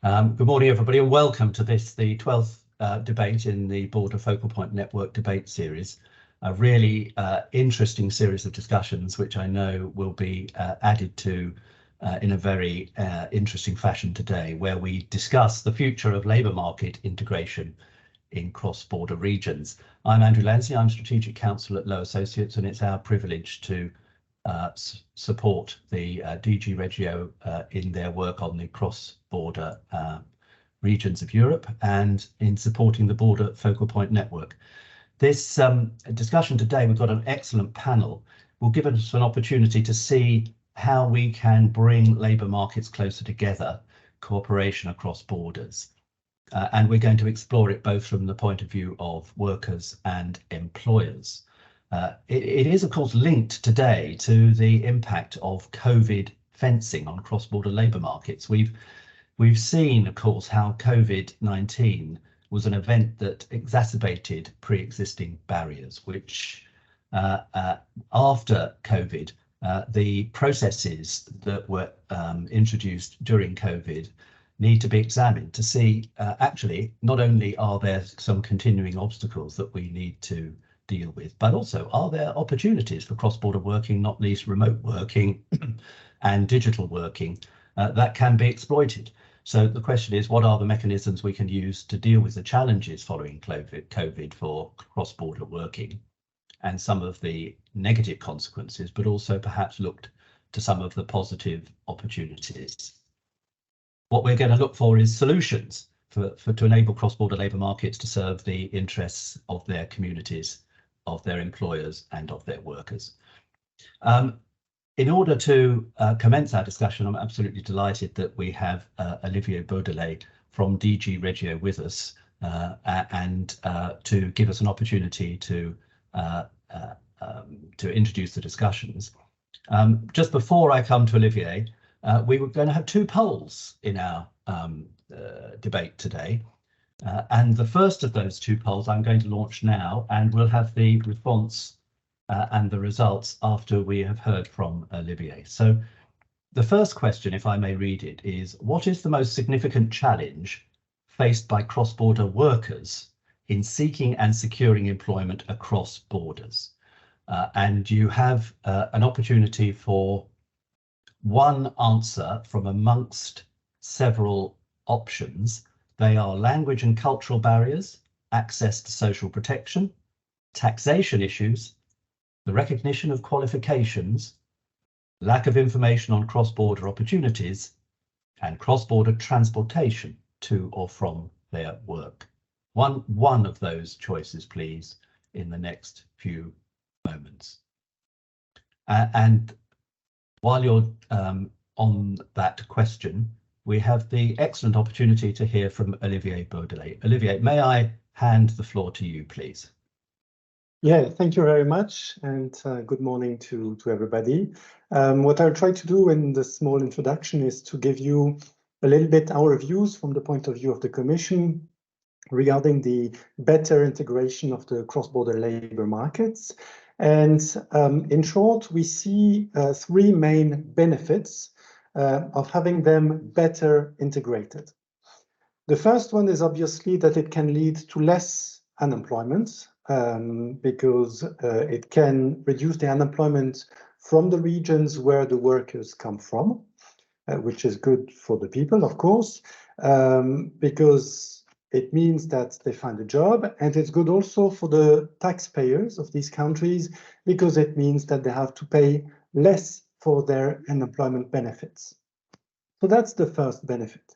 Good morning, everybody, and welcome to the 12th debate in the Border Focal Point Network debate series. A really interesting series of discussions, which I know will be added to in a very interesting fashion today, where we discuss the future of labour market integration in cross-border regions. I'm Andrew Lansley, I'm Strategic Counsel at Lowe Associates, and it's our privilege to support the DG REGIO in their work on the cross-border regions of Europe and in supporting the Border Focal Point Network. This discussion today, we've got an excellent panel, will give us an opportunity to see how we can bring labour markets closer together, cooperation across borders. And we're going to explore it both from the point of view of workers and employers. It is, of course, linked today to the impact of COVID fencing on cross-border labour markets. We've seen, of course, how COVID-19 was an event that exacerbated pre-existing barriers, which after COVID, the processes that were introduced during COVID need to be examined to see actually not only are there some continuing obstacles that we need to deal with, but also are there opportunities for cross-border working, not least remote working and digital working that can be exploited. So the question is, what are the mechanisms we can use to deal with the challenges following COVID for cross-border working and some of the negative consequences, but also perhaps looked to some of the positive opportunities. What we're going to look for is solutions to enable cross-border labour markets to serve the interests of their communities, of their employers and of their workers. In order to commence our discussion, I'm absolutely delighted that we have Olivier Baudelet from DG REGIO with us and to give us an opportunity to introduce the discussions. Just before I come to Olivier, we were going to have two polls in our debate today. And the first of those two polls I'm going to launch now, and we'll have the response and the results after we have heard from Olivier. So the first question, if I may read it, is what is the most significant challenge faced by cross-border workers in seeking and securing employment across borders? And you have an opportunity for one answer from amongst several options. They are language and cultural barriers, access to social protection, taxation issues, the recognition of qualifications, lack of information on cross-border opportunities, and cross-border transportation to or from their work. One of those choices, please, in the next few moments. And while you're on that question, we have the excellent opportunity to hear from Olivier Baudelet. Olivier, may I hand the floor to you, please? Yeah, thank you very much, and good morning to everybody. What I'll try to do in this small introduction is to give you a little bit our views from the point of view of the Commission regarding the better integration of the cross-border labour markets. And in short, we see three main benefits of having them better integrated. The first one is obviously that it can lead to less unemployment because it can reduce the unemployment from the regions where the workers come from, which is good for the people, of course, because it means that they find a job, and it's good also for the taxpayers of these countries because it means that they have to pay less for their unemployment benefits. So that's the first benefit.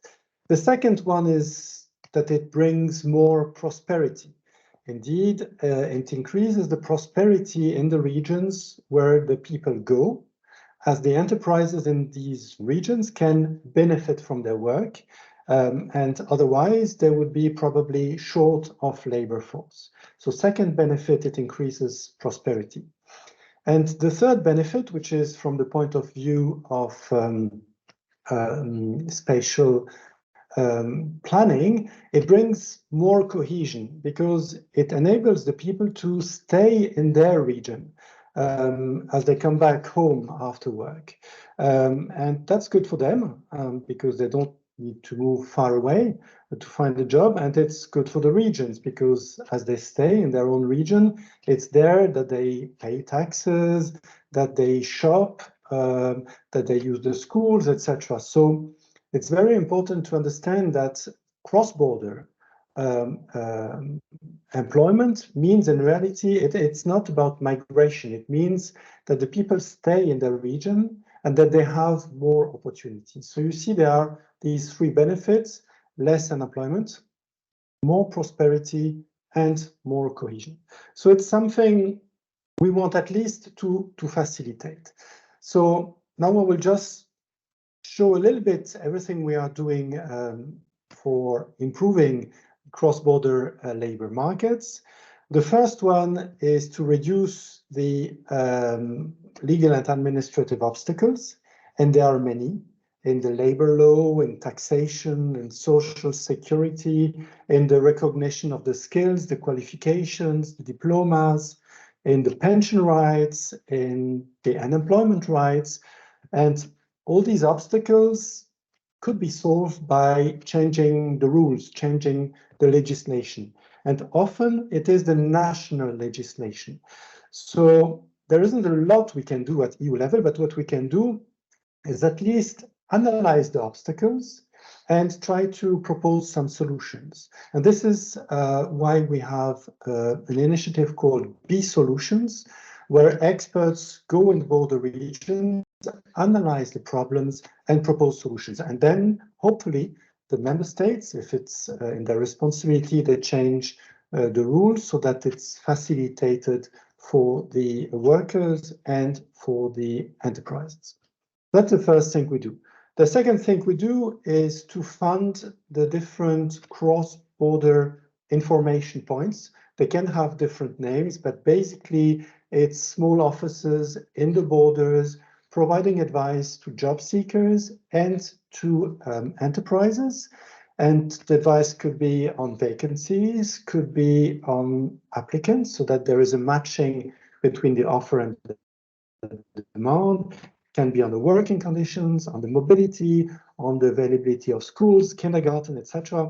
The second one is that it brings more prosperity. Indeed, it increases the prosperity in the regions where the people go, as the enterprises in these regions can benefit from their work, and otherwise they would be probably short of labor force. So second benefit, it increases prosperity. And the third benefit, which is from the point of view of spatial planning, it brings more cohesion because it enables the people to stay in their region as they come back home after work. And that's good for them because they don't need to move far away to find a job, and it's good for the regions because as they stay in their own region, it's there that they pay taxes, that they shop, that they use the schools, etc. So it's very important to understand that cross-border employment means in reality it's not about migration. It means that the people stay in their region and that they have more opportunities. So you see there are these three benefits: less unemployment, more prosperity, and more cohesion. So it's something we want at least to facilitate. So now I will just show a little bit everything we are doing for improving cross-border labor markets. The first one is to reduce the legal and administrative obstacles, and there are many in the labor law, in taxation, in social security, in the recognition of the skills, the qualifications, the diplomas, in the pension rights, in the unemployment rights. And all these obstacles could be solved by changing the rules, changing the legislation. And often it is the national legislation. So there isn't a lot we can do at EU level, but what we can do is at least analyze the obstacles and try to propose some solutions. And this is why we have an initiative called B Solutions, where experts go in border regions, analyze the problems and propose solutions. And then hopefully the member states, if it's in their responsibility, they change the rules so that it's facilitated for the workers and for the enterprises. That's the first thing we do. The second thing we do is to fund the different cross-border information points. They can have different names, but basically it's small offices in the borders providing advice to job seekers and to enterprises. And the advice could be on vacancies, could be on applicants, so that there is a matching between the offer and the demand. Can be on the working conditions, on the mobility, on the availability of schools, kindergarten, etc.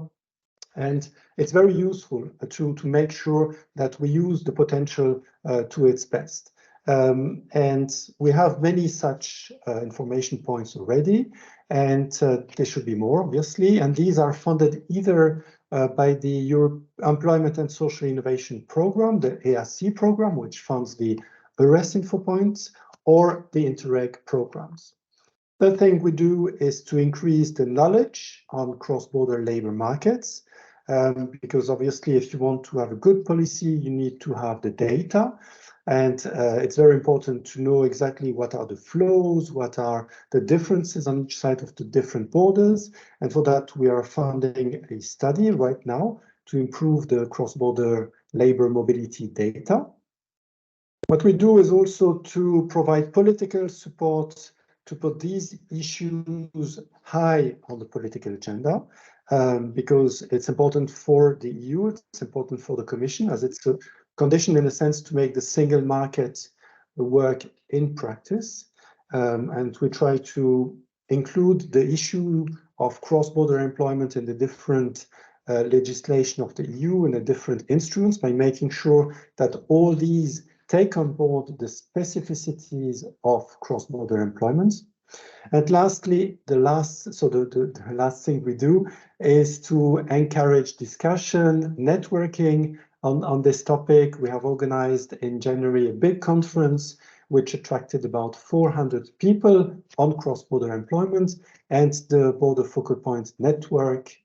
And it's very useful to make sure that we use the potential to its best. And we have many such information points already, and there should be more, obviously. And these are funded either by the Europe Employment and Social Innovation Program, the EAC program, which funds the Arrest Info Points, or the Interreg programs. The thing we do is to increase the knowledge on cross-border labor markets, because obviously if you want to have a good policy, you need to have the data. And it's very important to know exactly what are the flows, what are the differences on each side of the different borders. And for that, we are funding a study right now to improve the cross-border labor mobility data. What we do is also to provide political support to put these issues high on the political agenda, because it's important for the EU, it's important for the Commission, as it's a condition in a sense to make the single market work in practice. And we try to include the issue of cross-border employment in the different legislation of the EU and the different instruments by making sure that all these take on board the specificities of cross-border employment. And lastly, the last thing we do is to encourage discussion, networking on this topic. We have organized in January a big conference which attracted about 400 people on cross-border employment, and the Border Focal Point Network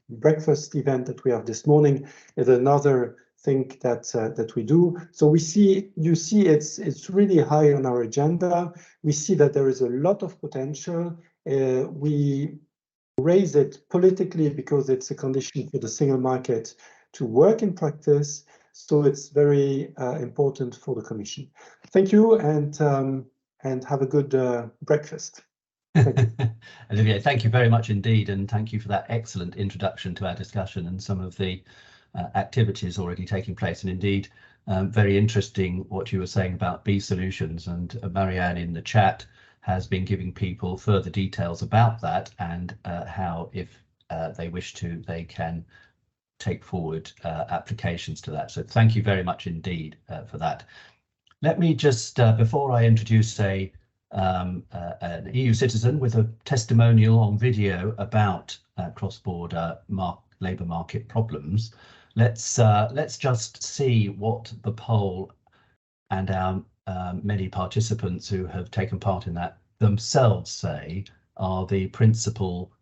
breakfast event that we have this morning is another thing that we do. So you see it's really high on our agenda. We see that there is a lot of potential. We raise it politically because it's a condition for the single market to work in practice. So it's very important for the Commission. Thank you, and have a good breakfast. Thank you. Olivier, thank you very much indeed, and thank you for that excellent introduction to our discussion and some of the activities already taking place. And indeed, very interesting what you were saying about B Solutions, and Marianne in the chat has been giving people further details about that and how, if they wish to, they can take forward applications to that. So thank you very much indeed for that. Let me just, before I introduce an EU citizen with a testimonial on video about cross-border labour market problems, let's just see what the poll and our many participants who have taken part in that themselves say are the principal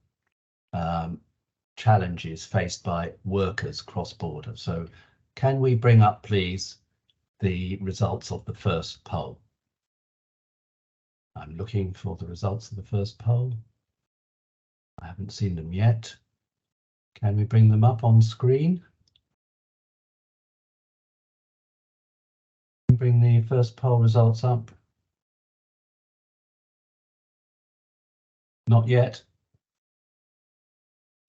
challenges faced by workers cross-border. So can we bring up, please, the results of the first poll? I'm looking for the results of the first poll. I haven't seen them yet. Can we bring them up on screen? Bring the first poll results up. Not yet.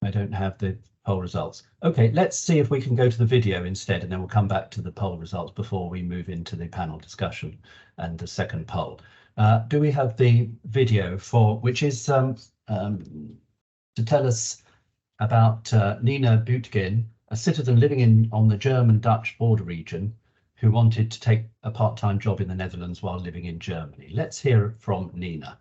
I don't have the poll results. Okay, let's see if we can go to the video instead, and then we'll come back to the poll results before we move into the panel discussion and the second poll. Do we have the video which is to tell us about Nina Butgin, a citizen living on the German-Dutch border region who wanted to take a part-time job in the Netherlands while living in Germany. Let's hear from Nina.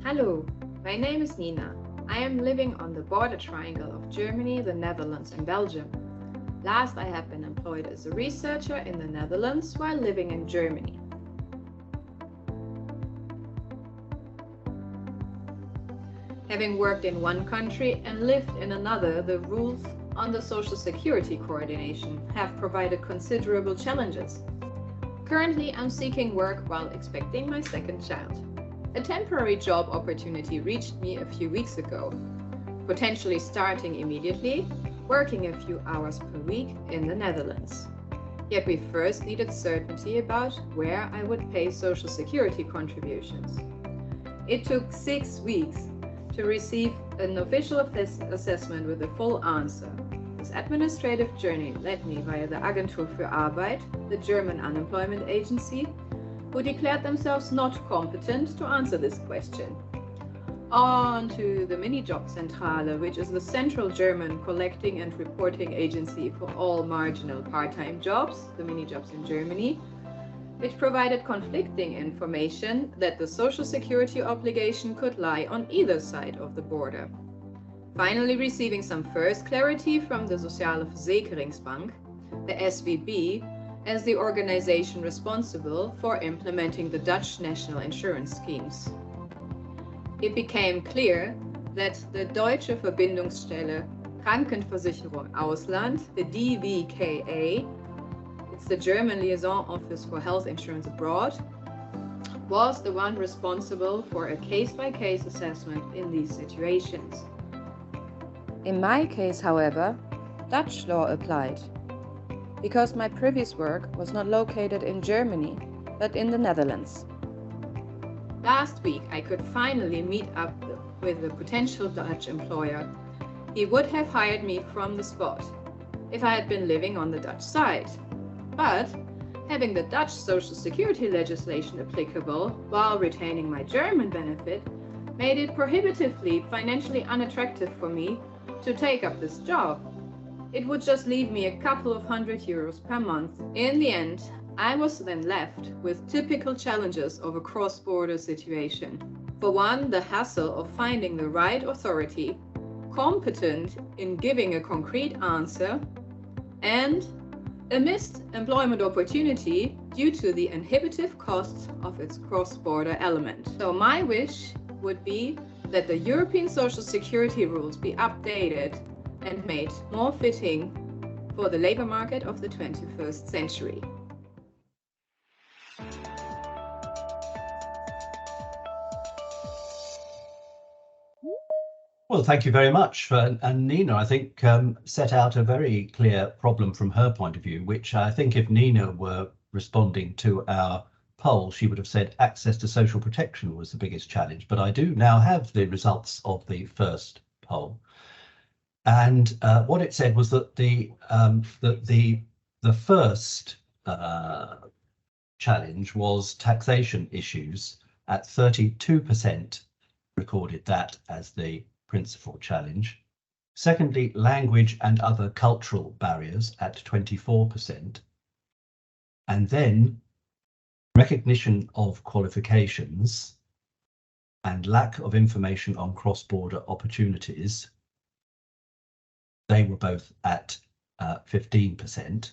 Hello, my name is Nina. I am living on the border triangle of Germany, the Netherlands and Belgium. Last, I have been employed as a researcher in the Netherlands while living in Germany. Having worked in one country and lived in another, the rules on the social security coordination have provided considerable challenges. Currently, I'm seeking work while expecting my second child. A temporary job opportunity reached me a few weeks ago, potentially starting immediately, working a few hours per week in the Netherlands. Yet we first needed certainty about where I would pay social security contributions. It took 6 weeks to receive an official assessment with a full answer. This administrative journey led me via the Agentur für Arbeit, the German unemployment agency, who declared themselves not competent to answer this question. On to the Minijobzentrale, which is the central German collecting and reporting agency for all marginal part-time jobs, the minijobs in Germany, which provided conflicting information that the social security obligation could lie on either side of the border. Finally, receiving some first clarity from the Sociale Verzekeringsbank, the SVB, as the organization responsible for implementing the Dutch national insurance schemes. It became clear that the Deutsche Verbindungsstelle Krankenversicherung Ausland, the DVKA, it's the German Liaison Office for Health Insurance Abroad, was the one responsible for a case-by-case assessment in these situations. In my case, however, Dutch law applied, because my previous work was not located in Germany, but in the Netherlands. Last week, I could finally meet up with a potential Dutch employer. He would have hired me from the spot if I had been living on the Dutch side. But having the Dutch social security legislation applicable while retaining my German benefit made it prohibitively financially unattractive for me to take up this job. It would just leave me a couple of €100 per month. In the end, I was then left with typical challenges of a cross-border situation. For one, the hassle of finding the right authority, competent in giving a concrete answer, and a missed employment opportunity due to the inhibitive costs of its cross-border element. So my wish would be that the European social security rules be updated and made more fitting for the labor market of the 21st century. Well, thank you very much. And Nina, I think, set out a very clear problem from her point of view, which I think if Nina were responding to our poll, she would have said access to social protection was the biggest challenge. But I do now have the results of the first poll. And what it said was that the first challenge was taxation issues. At 32% recorded that as the principal challenge. Secondly, language and other cultural barriers at 24%. And then recognition of qualifications and lack of information on cross-border opportunities. They were both at 15%.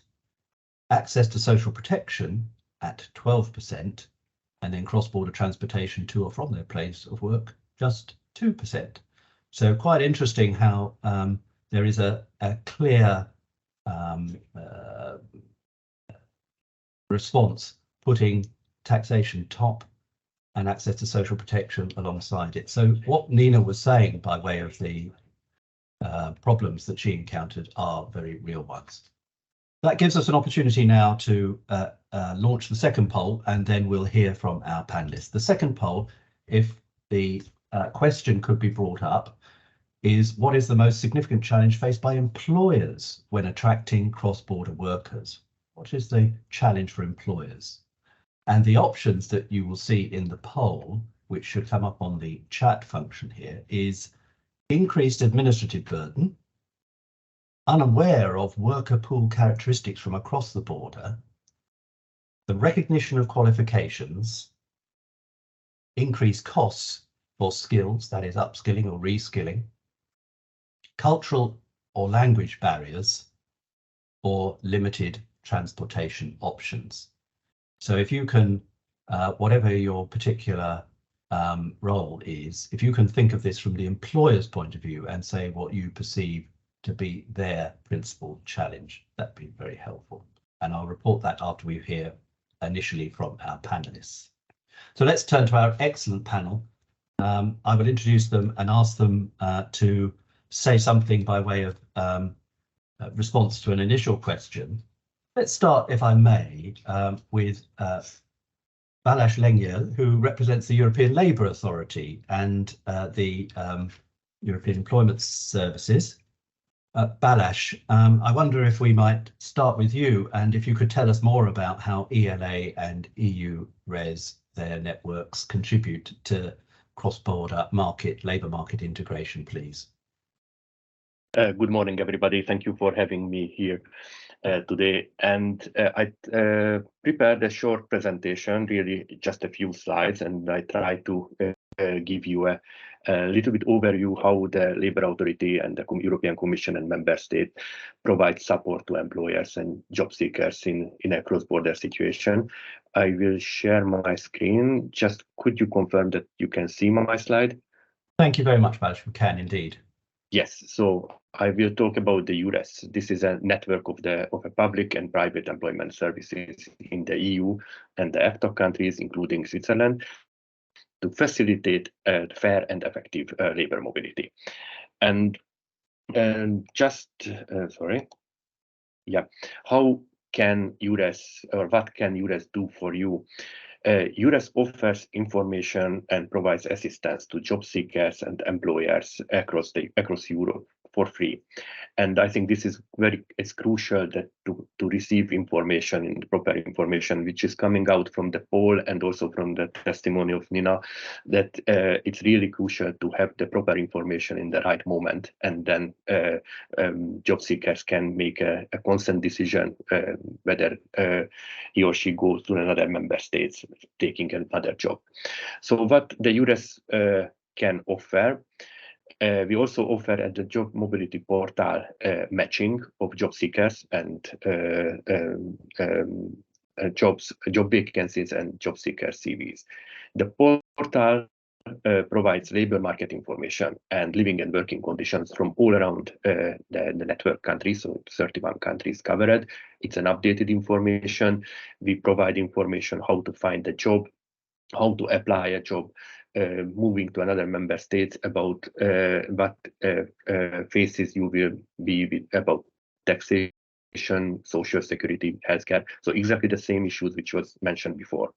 Access to social protection at 12%. And then cross-border transportation to or from their place of work, just 2%. So quite interesting how there is a clear response putting taxation top and access to social protection alongside it. So what Nina was saying by way of the problems that she encountered are very real ones. That gives us an opportunity now to launch the second poll, and then we'll hear from our panelists. The second poll, if the question could be brought up, is what is the most significant challenge faced by employers when attracting cross-border workers? What is the challenge for employers? And the options that you will see in the poll, which should come up on the chat function here, is increased administrative burden, unaware of worker pool characteristics from across the border, the recognition of qualifications, increased costs for skills, that is upskilling or reskilling, cultural or language barriers, or limited transportation options. So if you can, whatever your particular role is, if you can think of this from the employer's point of view and say what you perceive to be their principal challenge, that'd be very helpful. And I'll report that after we hear initially from our panelists. So let's turn to our excellent panel. I will introduce them and ask them to say something by way of response to an initial question. Let's start, if I may, with Balázs Lengyel, who represents the European Labour Authority and the European Employment Services. Balázs, I wonder if we might start with you, and if you could tell us more about how ELA and EU RES, their networks, contribute to cross-border labour market integration, please. Good morning, everybody. Thank you for having me here today. And I prepared a short presentation, really just a few slides, and I try to give you a little bit overview how the Labour Authority and the European Commission and Member States provide support to employers and job seekers in a cross-border situation. I will share my screen. Just could you confirm that you can see my slide? Thank you very much, Balázs. We can indeed. Yes, so I will talk about the EURES. This is a network of a public and private employment services in the EU and the EFTA countries, including Switzerland, to facilitate fair and effective labor mobility. And how can EURES, or what can EURES do for you? EURES offers information and provides assistance to job seekers and employers across Europe for free. And I think this is it's crucial that to receive information, and proper information, which is coming out from the poll and also from the testimony of Nina, that it's really crucial to have the proper information in the right moment, and then job seekers can make a consent decision whether he or she goes to another member state taking another job. So what the EURES can offer, we also offer at the job mobility portal matching of job seekers and job vacancies and job seeker CVs. The portal provides labor market information and living and working conditions from all around the network countries, so 31 countries covered. It's an updated information. We provide information how to find a job, how to apply a job, moving to another member state, about what phases you will be with, about taxation, social security, healthcare. So exactly the same issues which was mentioned before.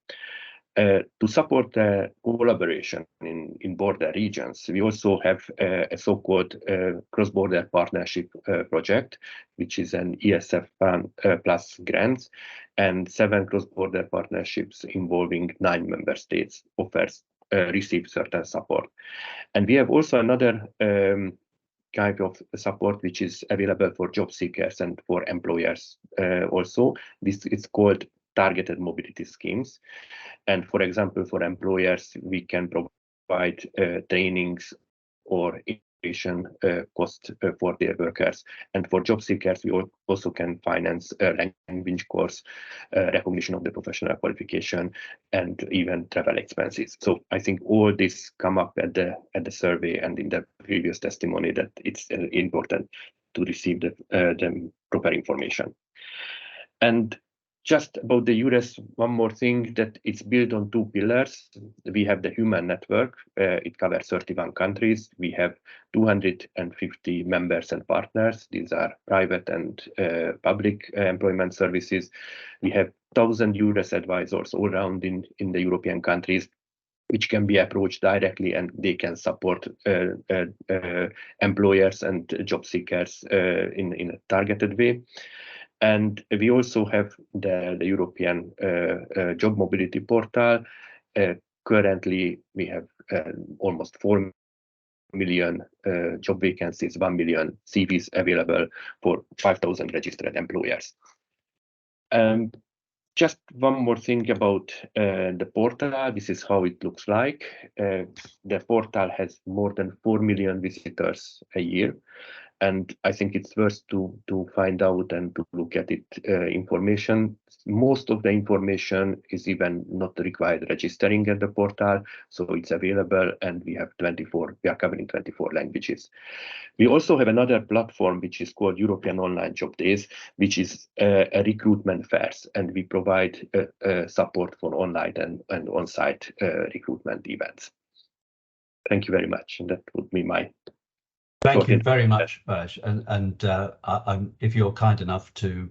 To support the collaboration in border regions, we also have a so-called cross-border partnership project, which is an ESF plus grants, and 7 cross-border partnerships involving 9 member states receive certain support. And we have also another kind of support which is available for job seekers and for employers also. This is called targeted mobility schemes. And for example, for employers, we can provide trainings or education cost for their workers. And for job seekers, we also can finance language course, recognition of the professional qualification, and even travel expenses. So I think all this come up at the survey and in the previous testimony that it's important to receive the proper information. And just about the EURES, one more thing, that it's built on 2 pillars. We have the human network. It covers 31 countries. We have 250 members and partners. These are private and public employment services. We have 1,000 EURES advisors all around in the European countries, which can be approached directly, and they can support employers and job seekers in a targeted way. And we also have the European job mobility portal. Currently, we have almost 4 million job vacancies, 1 million CVs available for 5,000 registered employers. Just one more thing about the portal. This is how it looks like. The portal has more than 4 million visitors a year. And I think it's worth to find out and to look at it information. Most of the information is even not required registering at the portal, so it's available, and we are covering 24 languages. We also have another platform which is called European Online Job Days, which is a recruitment fairs, and we provide support for online and on-site recruitment events. Thank you very much, and that would be my. Thank you very much, Balázs. And if you're kind enough to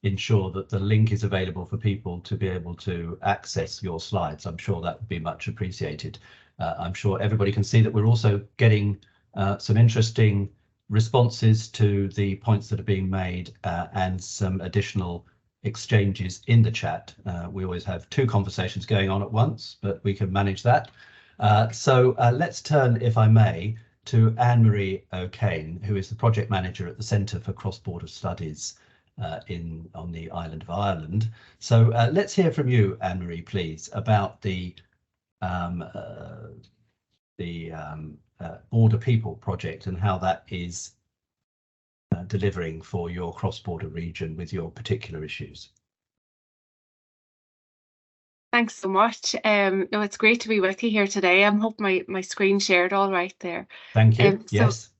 ensure that the link is available for people to be able to access your slides, I'm sure that would be much appreciated. I'm sure everybody can see that we're also getting some interesting responses to the points that are being made and some additional exchanges in the chat. We always have 2 conversations going on at once, but we can manage that. So let's turn, if I may, to Annmarie O'Kane, who is the project manager at the Centre for Cross-Border Studies on the island of Ireland. So let's hear from you, Annmarie, please, about the Border People project and how that is delivering for your cross-border region with your particular issues. Thanks so much. No, it's great to be with you here today. I hope my screen shared all right there. Thank you. Yes.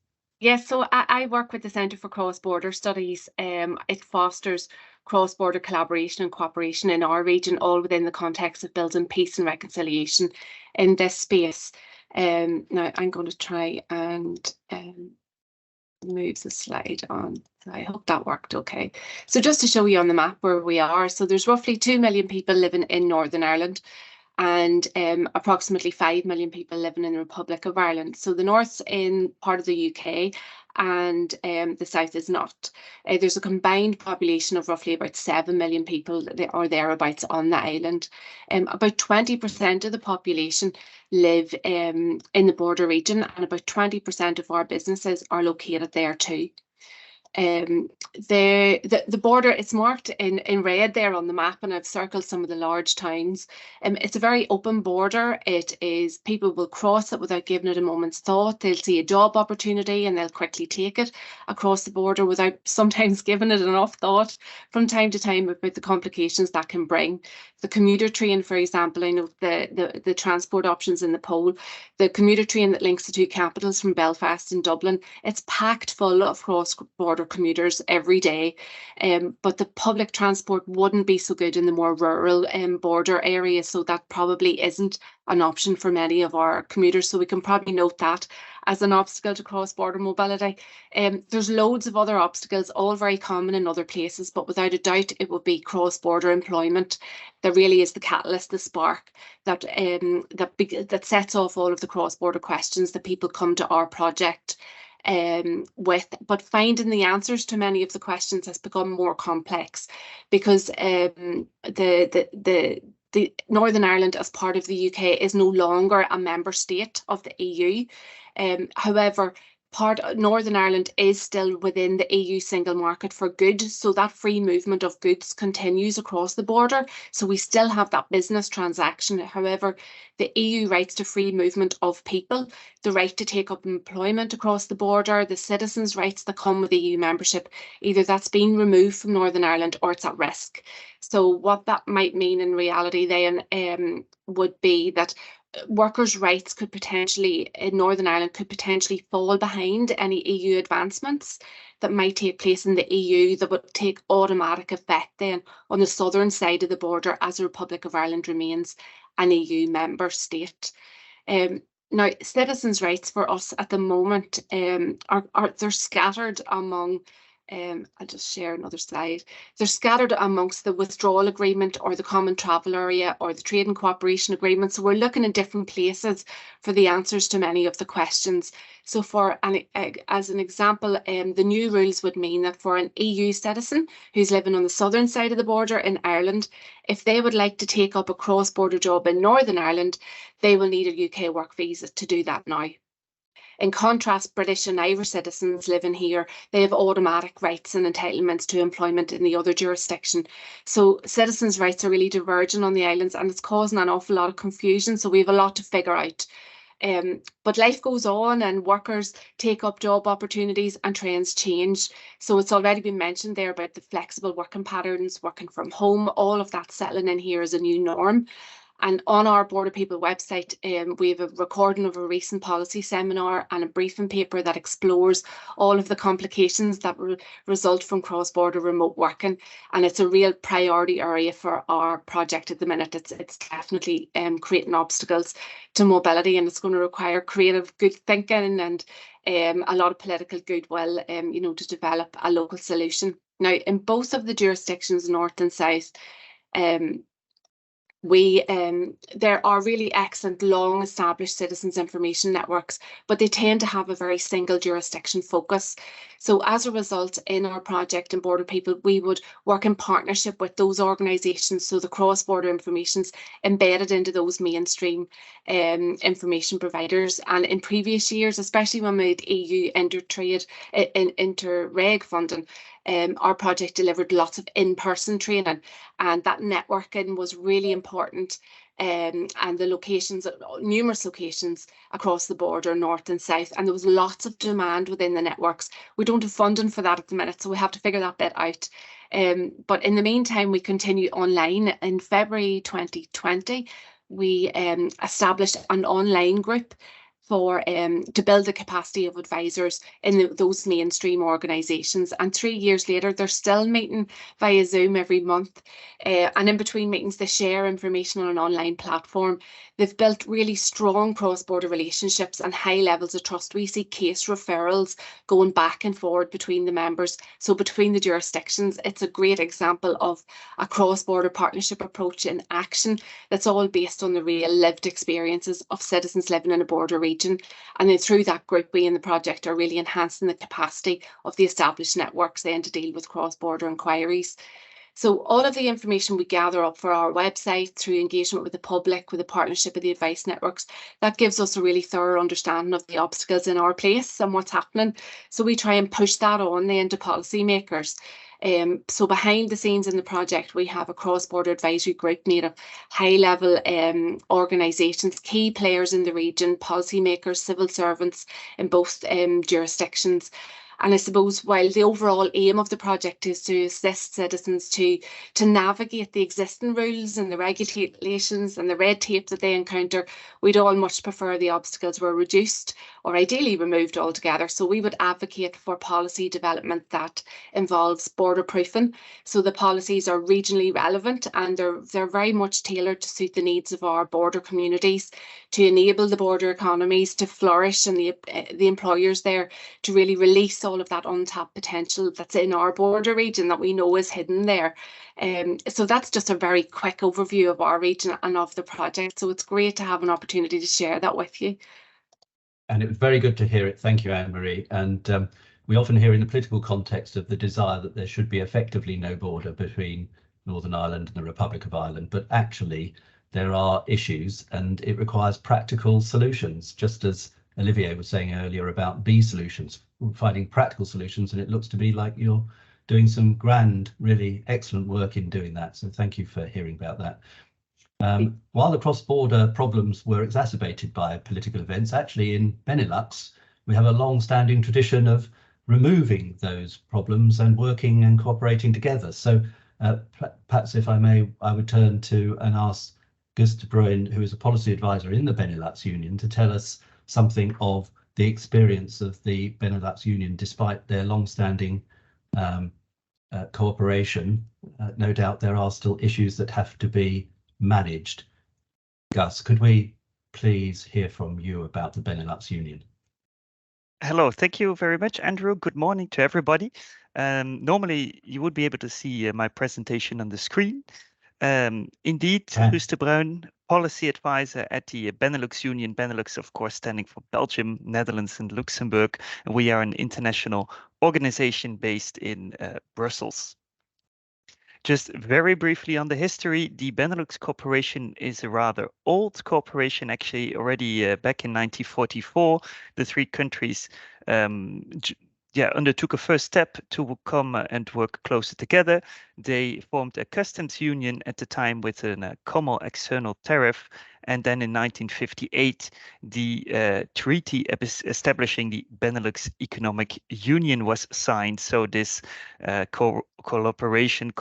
Yes, so I work with the Centre for Cross-Border Studies. It fosters cross-border collaboration and cooperation in our region, all within the context of building peace and reconciliation in this space. Now I'm going to try and move the slide on. I hope that worked okay. So just to show you on the map where we are, so there's roughly 2 million people living in Northern Ireland and approximately 5 million people living in the Republic of Ireland. So the north's in part of the UK and the south is not. There's a combined population of roughly about 7 million people or thereabouts on the island. About 20% of the population live in the border region, and about 20% of our businesses are located there too. The border, it's marked in red there on the map, and I've circled some of the large towns. It's a very open border. It is, people will cross it without giving it a moment's thought. They'll see a job opportunity and they'll quickly take it across the border without sometimes giving it enough thought from time to time about the complications that can bring. The commuter train, for example, I know the transport options in the poll, the commuter train that links the 2 capitals from Belfast and Dublin, it's packed full of cross-border cross-border commuters every day, but the public transport wouldn't be so good in the more rural border areas, so that probably isn't an option for many of our commuters. So we can probably note that as an obstacle to cross-border mobility. There's loads of other obstacles, all very common in other places, but without a doubt it would be cross-border employment that really is the catalyst, the spark that that sets off all of the cross-border questions that people come to our project with. But finding the answers to many of the questions has become more complex because the Northern Ireland, as part of the UK, is no longer a member state of the EU. However, Northern Ireland is still within the EU single market for goods, so that free movement of goods continues across the border. So we still have that business transaction. However, the EU rights to free movement of people, the right to take up employment across the border, the citizens' rights that come with EU membership, either that's been removed from Northern Ireland or it's at risk. So what that might mean in reality then would be that workers' rights could potentially, in Northern Ireland, could potentially fall behind any EU advancements that might take place in the EU that would take automatic effect then on the southern side of the border as the Republic of Ireland remains an EU member state. Now, citizens' rights for us at the moment they're scattered among. I'll just share another slide. They're scattered amongst the withdrawal agreement or the common travel area or the trade and cooperation agreement. So we're looking in different places for the answers to many of the questions. So as an example, the new rules would mean that for an EU citizen who's living on the southern side of the border in Ireland, if they would like to take up a cross-border job in Northern Ireland, they will need a UK work visa to do that now. In contrast, British and Irish citizens living here, they have automatic rights and entitlements to employment in the other jurisdiction. So citizens' rights are really diverging on the islands, and it's causing an awful lot of confusion. So we have a lot to figure out. But life goes on and workers take up job opportunities and trends change. So it's already been mentioned there about the flexible working patterns, working from home, all of that settling in here as a new norm. And on our Border People website, we have a recording of a recent policy seminar and a briefing paper that explores all of the complications that result from cross-border remote working. And it's a real priority area for our project at the minute. It's definitely creating obstacles to mobility, and it's going to require creative, good thinking and a lot of political goodwill, to develop a local solution. Now, in both of the jurisdictions, North and South, there are really excellent long established citizens information networks, but they tend to have a very single jurisdiction focus. So as a result, in our project in Border People, we would work in partnership with those organisations, so the cross-border information's embedded into those mainstream information providers. And in previous years, especially when we had EU inter-reg funding, our project delivered lots of in-person training, and that networking was really important. And the locations, numerous locations across the border, north and south, and there was lots of demand within the networks. We don't have funding for that at the minute, so we have to figure that bit out. But in the meantime, we continue online. In February 2020, we established an online group to build the capacity of advisors in those mainstream organisations. And 3 years later, they're still meeting via Zoom every month. And in between meetings, they share information on an online platform. They've built really strong cross-border relationships and high levels of trust. We see case referrals going back and forward between the members. So between the jurisdictions, it's a great example of a cross-border partnership approach in action that's all based on the real lived experiences of citizens living in a border region. And then through that group, we in the project are really enhancing the capacity of the established networks then to deal with cross-border inquiries. So all of the information we gather up for our website through engagement with the public, with the partnership of the advice networks, that gives us a really thorough understanding of the obstacles in our place and what's happening. So we try and push that on then to policymakers. So behind the scenes in the project, we have a cross-border advisory group made of high-level organisations, key players in the region, policymakers, civil servants in both jurisdictions. And I suppose while the overall aim of the project is to assist citizens to navigate the existing rules and the regulations and the red tape that they encounter, we'd all much prefer the obstacles were reduced or ideally removed altogether. So we would advocate for policy development that involves border proofing. So the policies are regionally relevant and they're very much tailored to suit the needs of our border communities, to enable the border economies to flourish and the employers there to really release all of that untapped potential that's in our border region that we know is hidden there. So that's just a very quick overview of our region and of the project. So it's great to have an opportunity to share that with you. And it was very good to hear it. Thank you, Annmarie. And we often hear in the political context of the desire that there should be effectively no border between Northern Ireland and the Republic of Ireland, but actually there are issues and it requires practical solutions, just as Olivier was saying earlier about B solutions, finding practical solutions, and it looks to be like you're doing some grand, really excellent work in doing that. So thank you for hearing about that. While the cross-border problems were exacerbated by political events, actually in Benelux, we have a long-standing tradition of removing those problems and working and cooperating together. So perhaps if I may, I would turn to and ask Guus de Bruijn, who is a policy advisor in the Benelux Union, to tell us something of the experience of the Benelux Union, despite their long-standing cooperation. No doubt there are still issues that have to be managed. Guus, could we please hear from you about the Benelux Union? Hello, thank you very much, Andrew. Good morning to everybody. Normally, you would be able to see my presentation on the screen. Indeed, Guus de Bruijn, policy advisor at the Benelux Union. Benelux, of course, standing for Belgium, Netherlands, and Luxembourg. We are an international organization based in Brussels. Just very briefly on the history, the Benelux Corporation is a rather old corporation, actually already back in 1944. The three countries undertook a first step to come and work closer together. They formed a customs union at the time with a common external tariff. And then in 1958, the treaty establishing the Benelux Economic Union was signed. So this cooperation,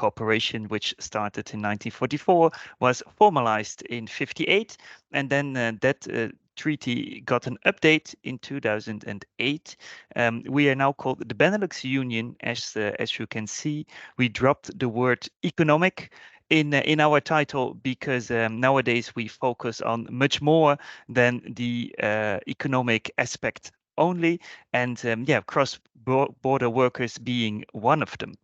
which started in 1944, was formalized in 58. And then that treaty got an update in 2008. We are now called the Benelux Union, as you can see. We dropped the word economic in our title because nowadays we focus on much more than the economic aspect only, and cross-border workers being one of them.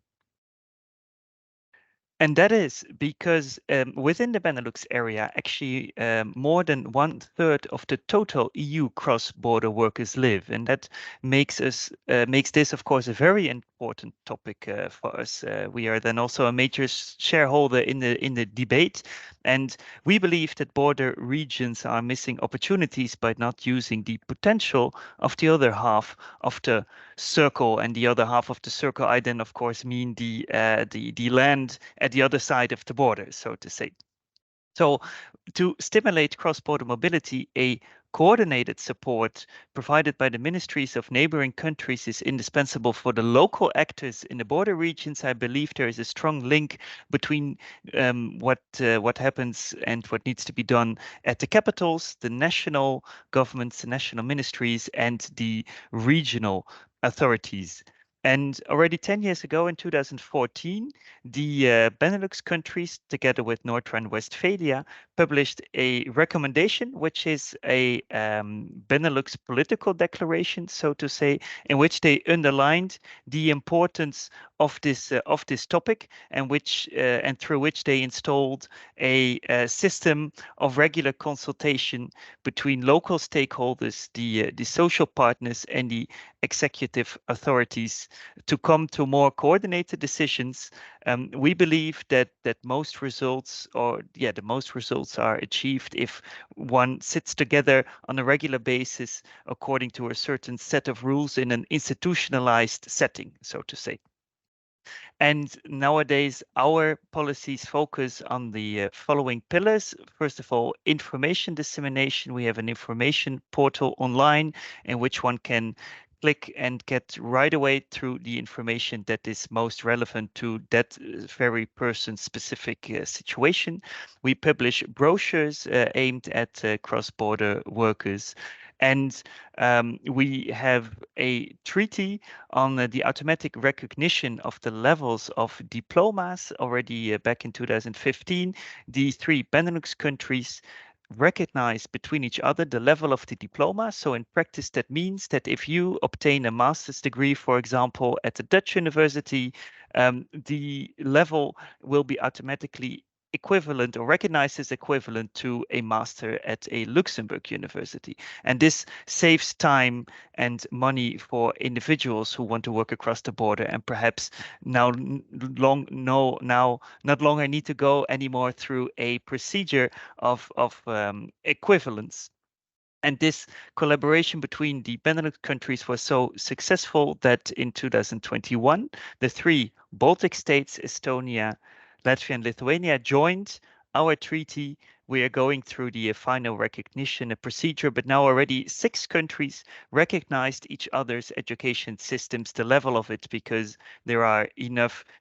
And that is because within the Benelux area, actually more than 1/3 of the total EU cross-border workers live, and that makes this, of course, a very important topic for us. We are then also a major shareholder in the debate, and we believe that border regions are missing opportunities by not using the potential of the other half of the circle. And the other half of the circle, I then, of course, mean the land at the other side of the border, so to say. So to stimulate cross-border mobility, a coordinated support provided by the ministries of neighboring countries is indispensable for the local actors in the border regions. I believe there is a strong link between what happens and what needs to be done at the capitals, the national governments, the national ministries, and the regional authorities. And already 10 years ago, in 2014, the Benelux countries, together with North Rhine-Westphalia, published a recommendation, which is a Benelux political declaration, so to say, in which they underlined the importance of this topic, and through which they installed a system of regular consultation between local stakeholders, the social partners, and the executive authorities to come to more coordinated decisions. We believe that most results are achieved if one sits together on a regular basis according to a certain set of rules in an institutionalized setting, so to say. And nowadays, our policies focus on the following pillars. First of all, information dissemination. We have an information portal online in which one can click and get right away through the information that is most relevant to that very person-specific situation. We publish brochures aimed at cross-border workers. And we have a treaty on the automatic recognition of the levels of diplomas already back in 2015. The 3 Benelux countries recognize between each other the level of the diploma. So in practice, that means that if you obtain a master's degree, for example, at a Dutch university, the level will be automatically equivalent or recognized as equivalent to a master at a Luxembourg university. And this saves time and money for individuals who want to work across the border and perhaps now not longer need to go anymore through a procedure of equivalence. And this collaboration between the Benelux countries was so successful that in 2021, the 3 Baltic states, Estonia, Latvia and Lithuania, joined our treaty. We are going through the final recognition procedure, but now already 6 countries recognized each other's education systems, the level of it, because there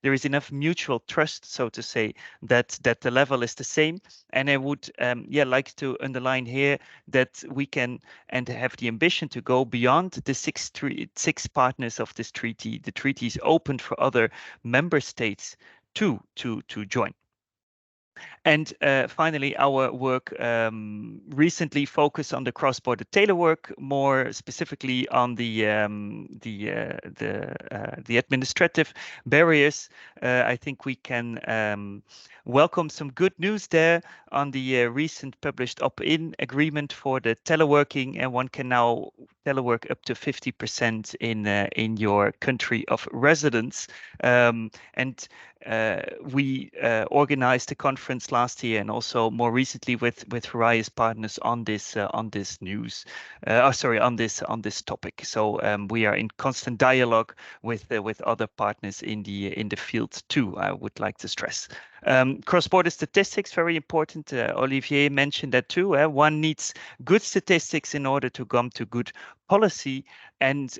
is enough mutual trust, so to say, that the level is the same. And I would like to underline here that we can and have the ambition to go beyond the 6 partners of this treaty. The treaty is open for other member states to join. And finally, our work recently focused on the cross-border tailor work, more specifically on the administrative barriers. I think we can welcome some good news there on the recent published opt-in agreement for the teleworking, and one can now telework up to 50% in your country of residence. We organized a conference last year and also more recently with various partners on this news. On this topic. So we are in constant dialogue with other partners in the field too. I would like to stress. Cross-border statistics, very important. Olivier mentioned that too. One needs good statistics in order to come to good policy, and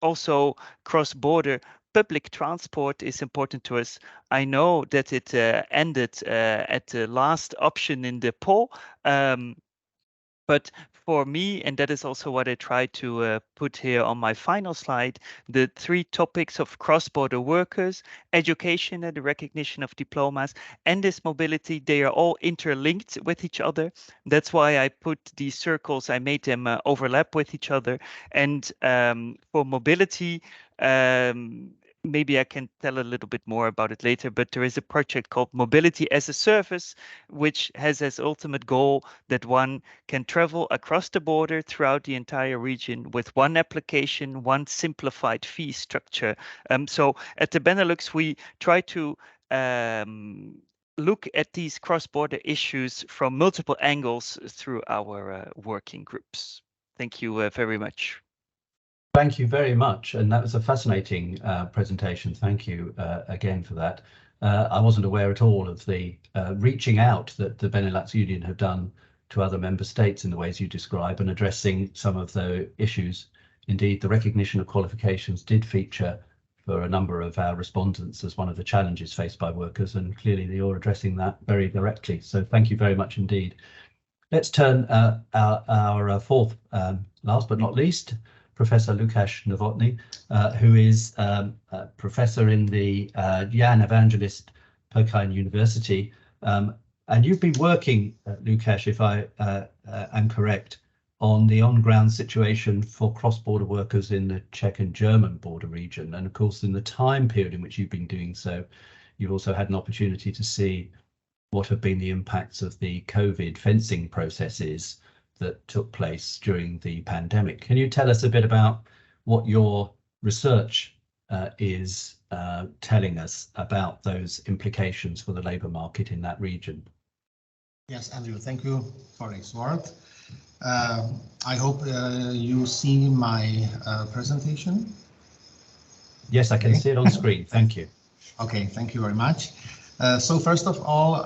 also cross-border public transport is important to us. I know that it ended at the last option in the poll, but for me, and that is also what I try to put here on my final slide, the 3 topics of cross-border workers, education and the recognition of diplomas, and this mobility, they are all interlinked with each other. That's why I put these circles, I made them overlap with each other. And for mobility, maybe I can tell a little bit more about it later, but there is a project called Mobility as a Service, which has as ultimate goal that one can travel across the border throughout the entire region with one application, one simplified fee structure. So at the Benelux, we try to look at these cross-border issues from multiple angles through our working groups. Thank you very much. Thank you very much, and that was a fascinating presentation. Thank you again for that. I wasn't aware at all of the reaching out that the Benelux Union have done to other member states in the ways you describe and addressing some of the issues. Indeed, the recognition of qualifications did feature for a number of our respondents as one of the challenges faced by workers, and clearly you're addressing that very directly. So thank you very much indeed. Let's turn our fourth, last but not least, Professor Lukáš Novotný, who is a professor in the Jan Evangelist O'Kane University. And you've been working, Lukáš, if I am correct, on the on-ground situation for cross-border workers in the Czech and German border region. And of course, in the time period in which you've been doing so, you've also had an opportunity to see what have been the impacts of the COVID fencing processes that took place during the pandemic. Can you tell us a bit about what your research is telling us about those implications for the labour market in that region? Yes, Andrew, thank you for this word. I hope you see my presentation. Yes, I can see it on screen. Thank you. Okay, thank you very much. So first of all,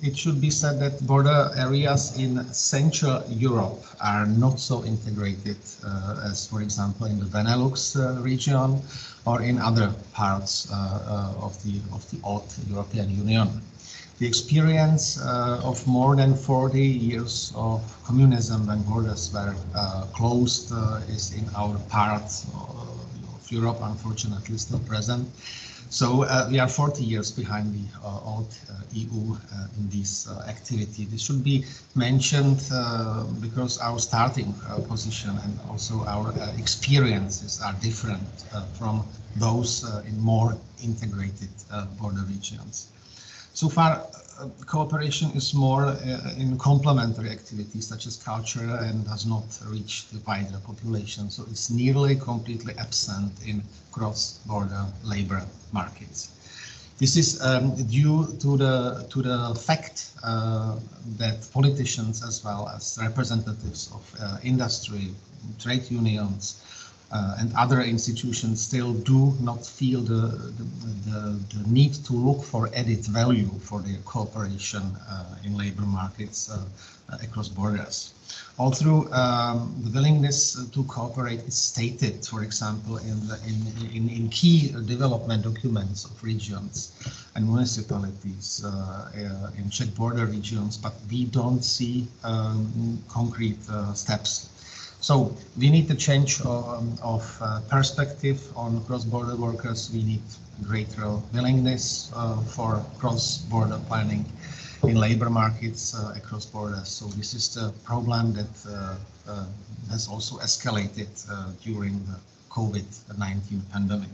it should be said that border areas in Central Europe are not so integrated as, for example, in the Benelux region or in other parts of the old European Union. The experience of more than 40 years of communism when borders were closed is in our part of Europe, unfortunately, still present. So we are 40 years behind the old EU in this activity. This should be mentioned because our starting position and also our experiences are different from those in more integrated border regions. So far, cooperation is more in complementary activities such as culture and does not reach the wider population. So it's nearly completely absent in cross-border labor markets. This is due to the fact that politicians as well as representatives of industry, trade unions, and other institutions still do not feel the need to look for added value for their cooperation in labor markets across borders. Although the willingness to cooperate is stated, for example, in key development documents of regions and municipalities in Czech border regions, but we don't see concrete steps. So we need a change of perspective on cross-border workers. We need greater willingness for cross-border planning in labor markets across borders. So this is the problem that has also escalated during the COVID-19 pandemic.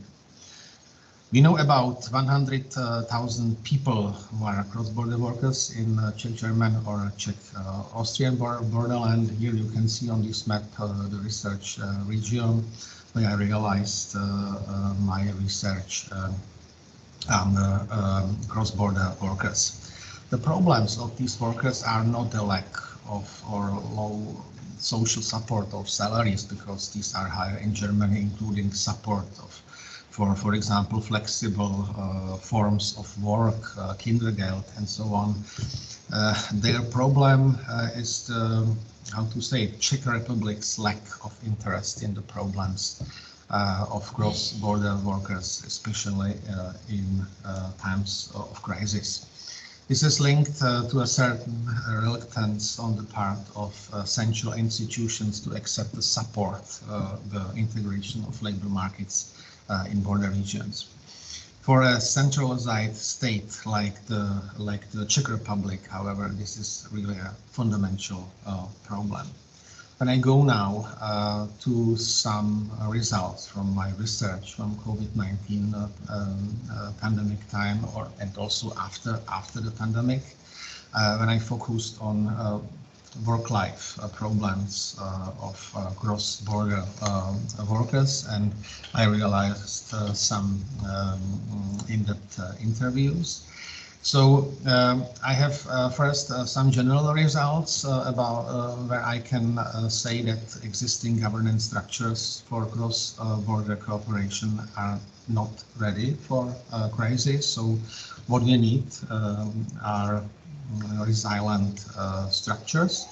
We know about 100,000 people who are cross-border workers in Czech-German or Czech-Austrian borderland. Here you can see on this map the research region where I realized my research on cross-border workers. The problems of these workers are not the lack of or low social support of salaries, because these are higher in Germany, including support of for example, flexible forms of work, Kindergeld, and so on. Their problem is the, how to say, Czech Republic's lack of interest in the problems of cross-border workers, especially in times of crisis. This is linked to a certain reluctance on the part of central institutions to accept the support, the integration of labor markets in border regions. For a centralized state like the Czech Republic, however, this is really a fundamental problem. When I go now to some results from my research from COVID-19 pandemic time, and also after the pandemic, when I focused on work-life problems of cross-border workers, and I realized some in-depth interviews. So I have first some general results about where I can say that existing governance structures for cross-border cooperation are not ready for crisis. So what we need are resilient structures.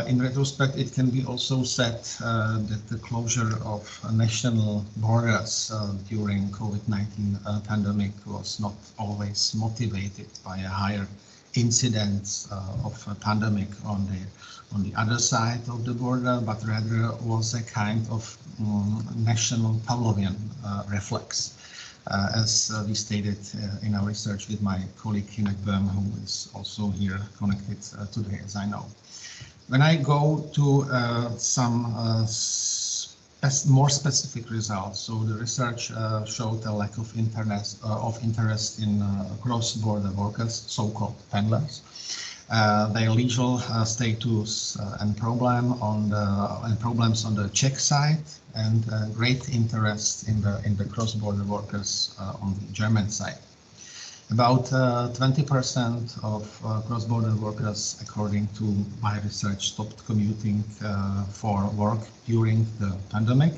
In retrospect, it can be also said that the closure of national borders during COVID-19 pandemic was not always motivated by a higher incidence of a pandemic on the other side of the border, but rather was a kind of national Pavlovian reflex. As we stated in our research with my colleague Hinek Böhm, who is also here connected today, as I know. When I go to some more specific results, so the research showed a lack of interest in cross-border workers, so-called panellists. Their legal status and problems on the Czech side, and great interest in the cross-border workers on the German side. About 20% of cross-border workers, according to my research, stopped commuting for work during the pandemic.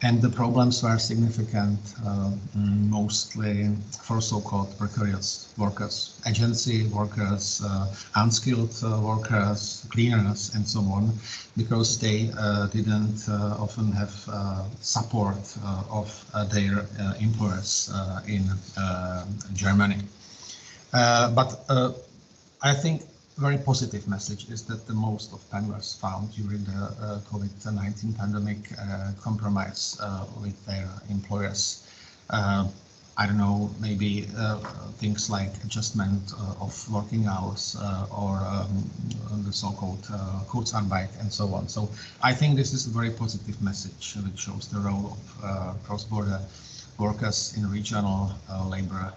And the problems were significant, mostly for so-called precarious workers, agency workers, unskilled workers, cleaners, and so on, because they didn't often have support of their employers in Germany. But I think very positive message is that the most of panelists found during the COVID-19 pandemic compromise with their employers. I don't know, maybe things like adjustment of working hours or the so-called Kurzarbeit and so on. So I think this is a very positive message which shows the role of cross-border workers in regional labor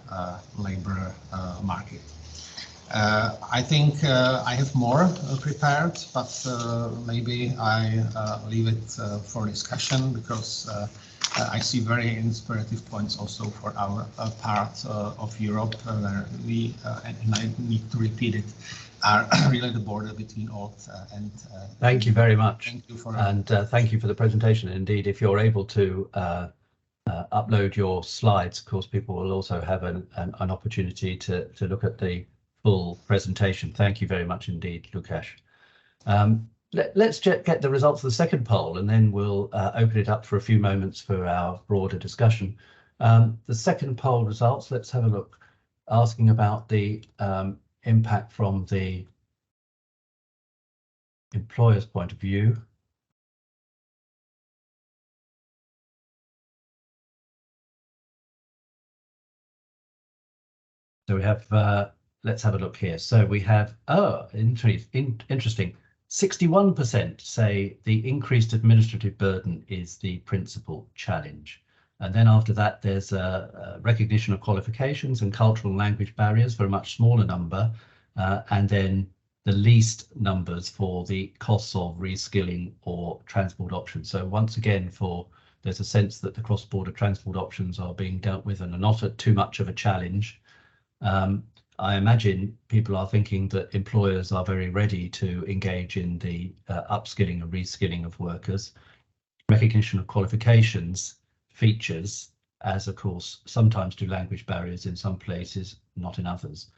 market. I think I have more prepared, but maybe I leave it for discussion, because I see very inspirative points also for our part of Europe, where we, and I need to repeat it, are really the border between old and Thank you very much. Thank you for thank you for the presentation. Indeed, if you're able to upload your slides, of course, people will also have an opportunity to look at the full presentation. Thank you very much indeed, Lukáš. Let's get the results of the second poll, and then we'll open it up for a few moments for our broader discussion. The second poll results, let's have a look, asking about the impact from the employer's point of view. So we have, let's have a look here. So we have, interesting. 61% say the increased administrative burden is the principal challenge. And then after that, there's a recognition of qualifications and cultural and language barriers for a much smaller number. And then the least numbers for the costs of reskilling or transport options. So once again, there's a sense that the cross-border transport options are being dealt with and are not too much of a challenge. I imagine people are thinking that employers are very ready to engage in the upskilling and reskilling of workers. Recognition of qualifications features, as of course sometimes do language barriers in some places, not in others.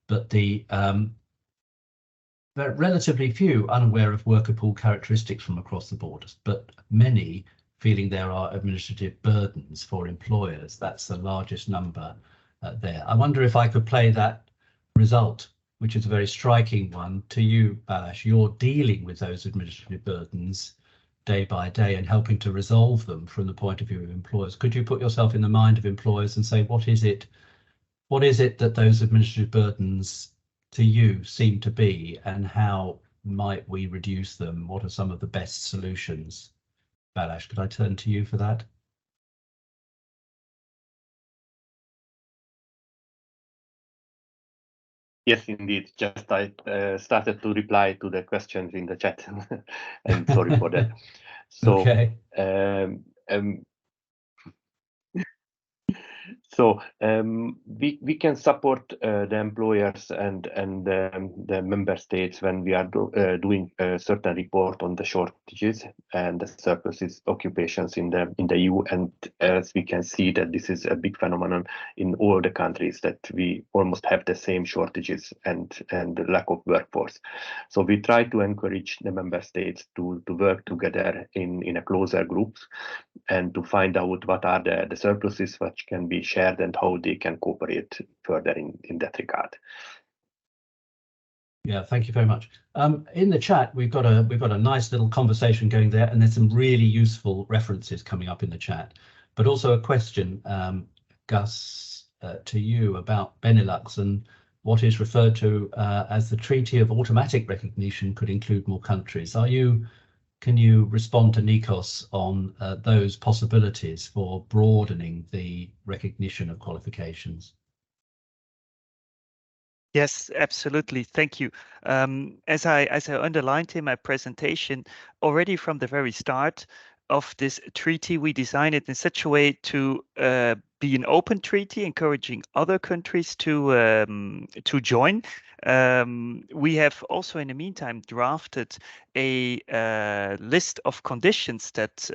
But there are relatively few unaware of worker pool characteristics from across the borders, but many feeling there are administrative burdens for employers. That's the largest number there. I wonder if I could play that result, which is a very striking one, to you, Balázs. You're dealing with those administrative burdens day by day and helping to resolve them from the point of view of employers. Could you put yourself in the mind of employers and say, what is it that those administrative burdens to you seem to be, and how might we reduce them? What are some of the best solutions? Balázs, could I turn to you for that? Yes, indeed. Just I started to reply to the questions in the chat, and sorry for that. So, okay. So we can support the employers and the member states when we are doing a certain report on the shortages and the surpluses occupations in the EU. And as we can see that this is a big phenomenon in all the countries, that we almost have the same shortages and the lack of workforce. So we try to encourage the member states to work together in a closer groups and to find out what are the surpluses which can be shared and how they can cooperate further in that regard. Yeah, thank you very much. In the chat, we've got a nice little conversation going there, and there's some really useful references coming up in the chat. But also a question, Guus, to you about Benelux and what is referred to as the Treaty of Automatic Recognition could include more countries. Can you respond to Nikos on those possibilities for broadening the recognition of qualifications? Yes, absolutely. Thank you. As I underlined in my presentation, already from the very start of this treaty, we designed it in such a way to be an open treaty, encouraging other countries to join. We have also in the meantime drafted a list of conditions that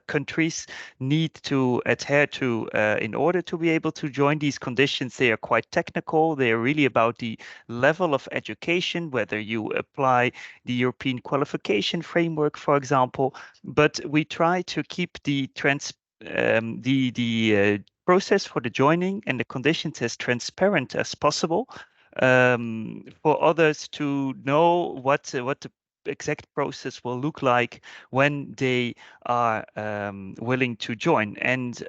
countries need to adhere to in order to be able to join. These conditions, they are quite technical. They are really about the level of education, whether you apply the European qualification framework, for example. But we try to keep the process for the joining and the conditions as transparent as possible, for others to know what the exact process will look like when they are willing to join. And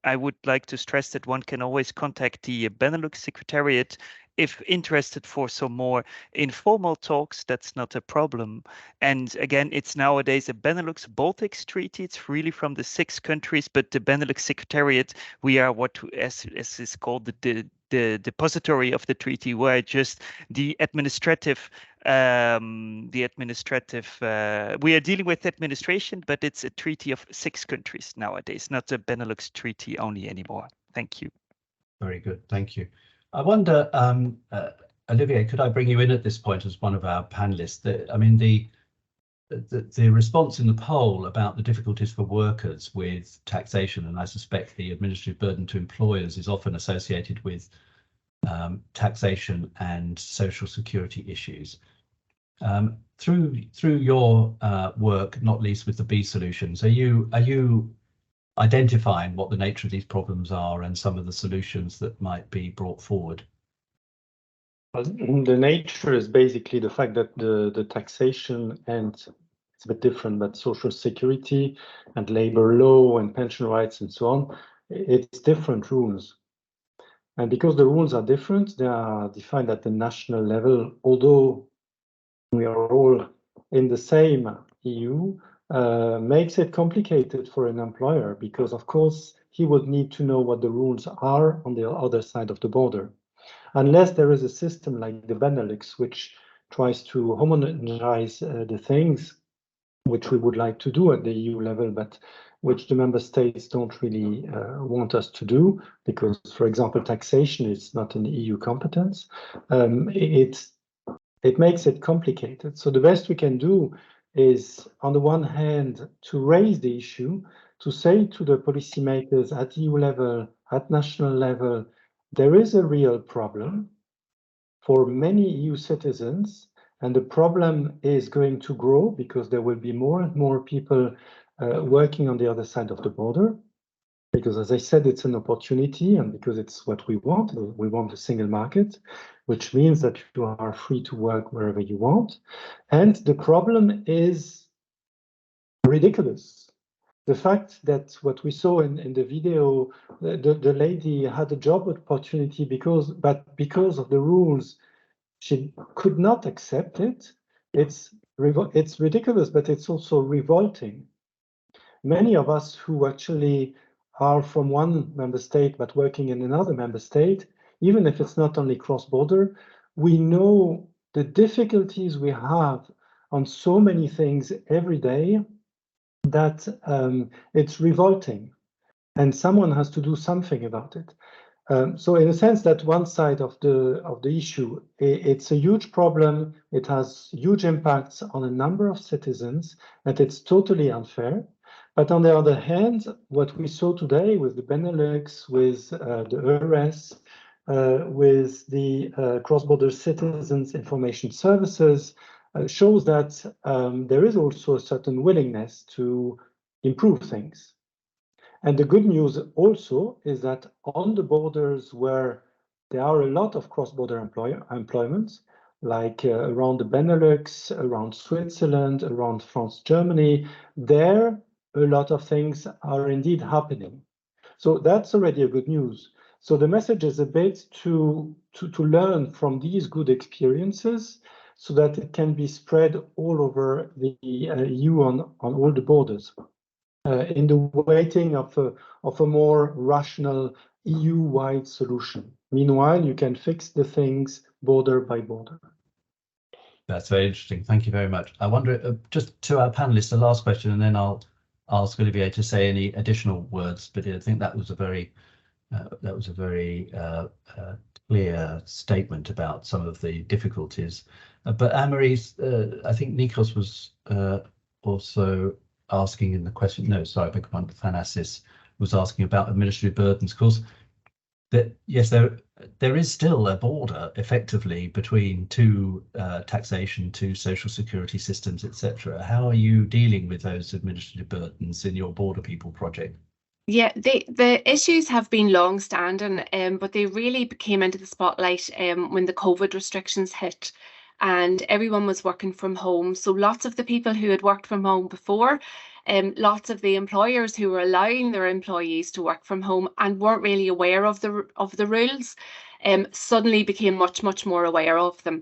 I would like to stress that one can always contact the Benelux Secretariat if interested for some more informal talks. That's not a problem. And again, it's nowadays a Benelux Baltics treaty. It's really from the 6 countries, but the Benelux Secretariat, we are what as is called the depository of the treaty, where just the administrative we are dealing with administration, but it's a treaty of 6 countries nowadays, not a Benelux treaty only anymore. Thank you. Very good, thank you. I wonder, Olivier, could I bring you in at this point as one of our panelists? The response in the poll about the difficulties for workers with taxation, and I suspect the administrative burden to employers is often associated with taxation and social security issues. Through your work, not least with the B solutions, are you identifying what the nature of these problems are and some of the solutions that might be brought forward? Well, the nature is basically the fact that the taxation, and it's a bit different, but social security and labor law and pension rights and so on, it's different rules. And because the rules are different, they are defined at the national level, although we are all in the same EU, makes it complicated for an employer, because of course he would need to know what the rules are on the other side of the border. Unless there is a system like the Benelux, which tries to homogenize the things, which we would like to do at the EU level, but which the member states don't really want us to do, because, for example, taxation is not an EU competence. It makes it complicated. So the best we can do is, on the one hand, to raise the issue, to say to the policymakers at EU level, at national level, there is a real problem for many EU citizens, and the problem is going to grow because there will be more and more people working on the other side of the border. Because, as I said, it's an opportunity, and because it's what we want. We want a single market, which means that you are free to work wherever you want. And the problem is ridiculous. The fact that what we saw in the video, the lady had a job opportunity because of the rules, she could not accept it. It's ridiculous, but it's also revolting. Many of us who actually are from one member state but working in another member state, even if it's not only cross-border, we know the difficulties we have on so many things every day that it's revolting, and someone has to do something about it. So in a sense, that one side of the issue, it's a huge problem. It has huge impacts on a number of citizens, and it's totally unfair. But on the other hand, what we saw today with the Benelux, with the EURES, with the cross-border citizens information services, shows that there is also a certain willingness to improve things. And the good news also is that on the borders where there are a lot of cross-border employment, like around the Benelux, around Switzerland, around France, Germany, there a lot of things are indeed happening. So that's already a good news. So the message is a bit to learn from these good experiences so that it can be spread all over the EU on all the borders. In the waiting of a more rational EU-wide solution. Meanwhile, you can fix the things border by border. That's very interesting. Thank you very much. I wonder, just to our panelists, the last question, and then I'll ask Olivier to say any additional words, but I think that was a very That was a very clear statement about some of the difficulties. But Annmarie, I think Nikos was also asking in the question. No, sorry, I beg your pardon. Thanasis was asking about administrative burdens. Of course, that yes, there is still a border effectively between two taxation, two social security systems, etc. How are you dealing with those administrative burdens in your Border People project? Yeah, the issues have been long standing, but they really came into the spotlight when the COVID restrictions hit and everyone was working from home. So lots of the people who had worked from home before, lots of the employers who were allowing their employees to work from home and weren't really aware of the rules, suddenly became much more aware of them.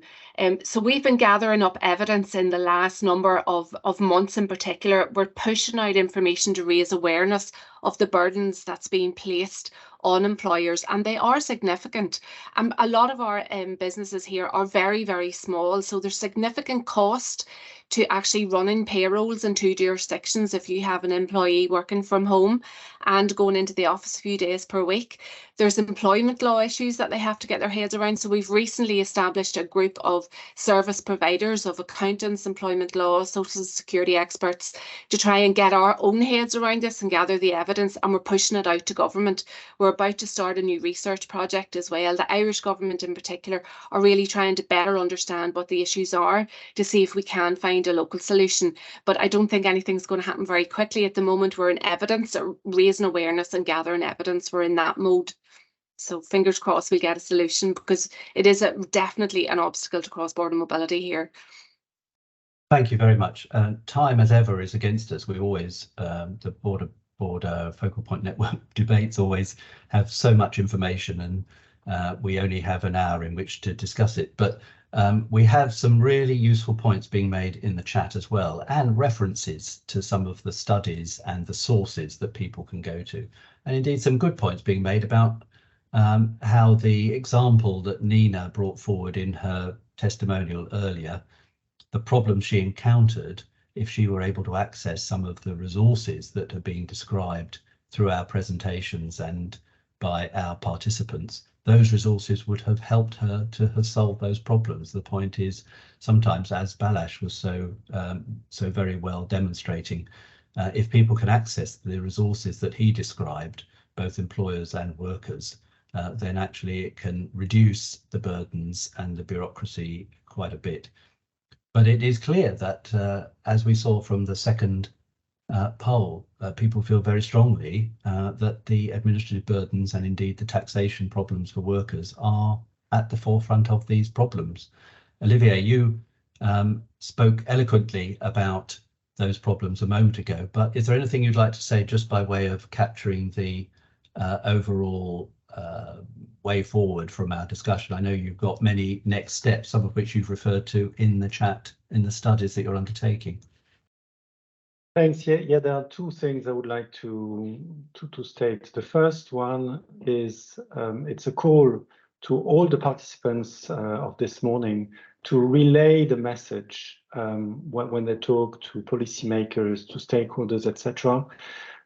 So we've been gathering up evidence in the last number of months in particular. We're pushing out information to raise awareness of the burdens that's being placed on employers, and they are significant. A lot of our businesses here are very small, so there's significant cost to actually running payrolls in two jurisdictions if you have an employee working from home and going into the office a few days per week. There's employment law issues that they have to get their heads around. So we've recently established a group of service providers, of accountants, employment law, social security experts, to try and get our own heads around this and gather the evidence, and we're pushing it out to government. We're about to start a new research project as well. The Irish government in particular are really trying to better understand what the issues are to see if we can find a local solution. But I don't think anything's going to happen very quickly. At the moment, we're in evidence, raising awareness and gathering evidence. We're in that mode. So fingers crossed we'll get a solution, because it is definitely an obstacle to cross-border mobility here. Thank you very much. Time, as ever, is against us. We always, the border focal point network debates always have so much information, and we only have an hour in which to discuss it. But we have some really useful points being made in the chat as well, and references to some of the studies and the sources that people can go to. And indeed, some good points being made about how the example that Nina brought forward in her testimonial earlier, the problem she encountered if she were able to access some of the resources that are being described through our presentations and by our participants, those resources would have helped her to have solved those problems. The point is, sometimes, as Balázs was so very well demonstrating, if people can access the resources that he described, both employers and workers, then actually it can reduce the burdens and the bureaucracy quite a bit. But it is clear that, as we saw from the second poll, people feel very strongly that the administrative burdens and indeed the taxation problems for workers are at the forefront of these problems. Olivier, you spoke eloquently about those problems a moment ago, but is there anything you'd like to say just by way of capturing the overall way forward from our discussion? I know you've got many next steps, some of which you've referred to in the chat, in the studies that you're undertaking. Thanks. Yeah, there are two things I would like to state. The first one is it's a call to all the participants of this morning to relay the message when they talk to policymakers, to stakeholders, etc.,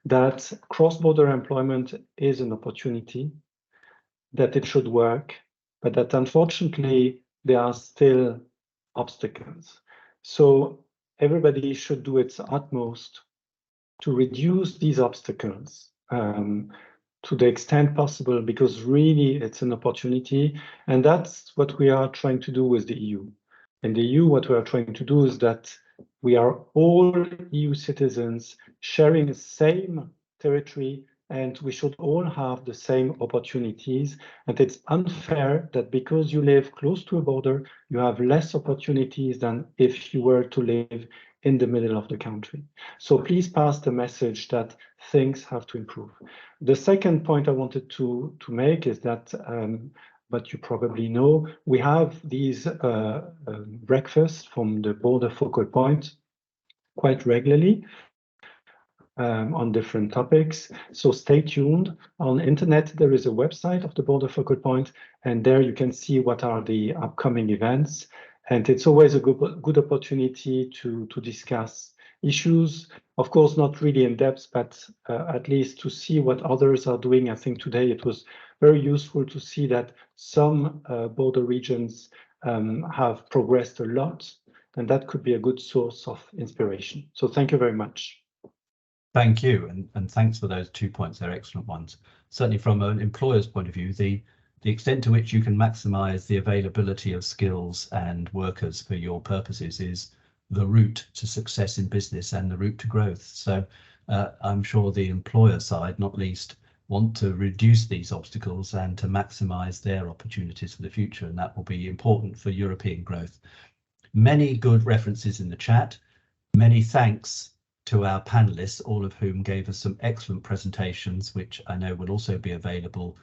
that cross-border employment is an opportunity, that it should work, but that unfortunately there are still obstacles. So everybody should do its utmost to reduce these obstacles to the extent possible, because really it's an opportunity, and that's what we are trying to do with the EU. In the EU, what we are trying to do is that we are all EU citizens sharing the same territory, and we should all have the same opportunities. And it's unfair that because you live close to a border, you have less opportunities than if you were to live in the middle of the country. So please pass the message that things have to improve. The second point I wanted to make is that, but you probably know, we have these breakfasts from the Border Focal Point quite regularly. On different topics. So stay tuned. On the internet, there is a website of the Border Focal Point, and there you can see what are the upcoming events. And it's always a good opportunity to discuss issues. Of course, not really in depth, but at least to see what others are doing. I think today it was very useful to see that some border regions have progressed a lot, and that could be a good source of inspiration. So thank you very much. Thank you, and thanks for those 2 points. They're excellent ones. Certainly from an employer's point of view, the extent to which you can maximize the availability of skills and workers for your purposes is the route to success in business and the route to growth. So I'm sure the employer side, not least, want to reduce these obstacles and to maximize their opportunities for the future, and that will be important for European growth. Many good references in the chat. Many thanks to our panelists, all of whom gave us some excellent presentations, which I know will also be available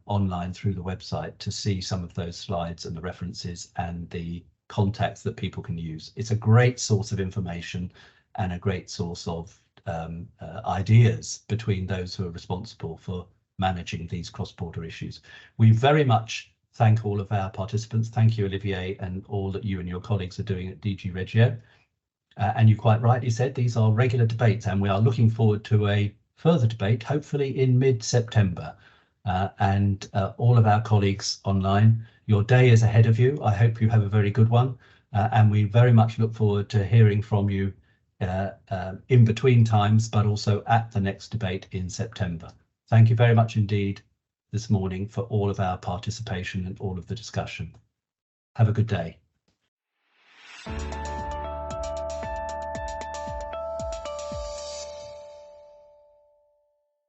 online through the website to see some of those slides and the references and the contacts that people can use. It's a great source of information and a great source of ideas between those who are responsible for managing these cross-border issues. We very much thank all of our participants. Thank you, Olivier, and all that you and your colleagues are doing at DG REGIO. And you quite rightly said these are regular debates, and we are looking forward to a further debate, hopefully in mid-September. And all of our colleagues online, your day is ahead of you. I hope you have a very good one. And we very much look forward to hearing from you in between times, but also at the next debate in September. Thank you very much indeed this morning for all of our participation and all of the discussion. Have a good day.